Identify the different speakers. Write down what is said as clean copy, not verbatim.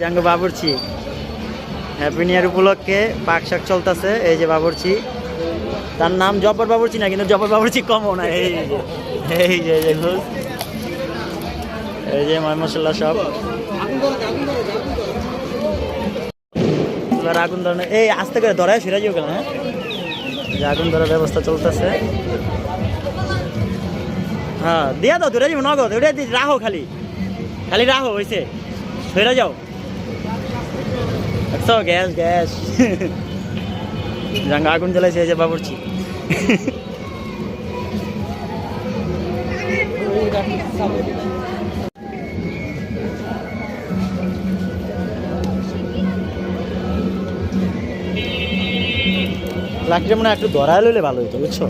Speaker 1: Django বাবুর্চি happy new year উপলক্ষে পাক শাক চলতেছে। এই যে বাবুর্চি, তার নাম জব্বর বাবুর্চি না, কিন্তু জব্বর বাবুর্চি কমও না। এই যে ময় মশলা সব এবার আগুন ধরানো, এই আস্তে করে ধরায় ফিরে যাও কেন? হ্যাঁ, আগুন ধরার ব্যবস্থা চলতেছে। হ্যাঁ দিয়া দাও, ধরে যাবো নগদ, ওটা রাহো, খালি খালি রাহো, হয়েছে ফেরা যাও। দেখছো গ্যাস গ্যাস জাঙ্গা আগুন জ্বালাইছে। এই যে বাবুর্চি লাকড়িটা মনে হয় একটু ধরায় লইলে ভালো হতো, বুঝছো?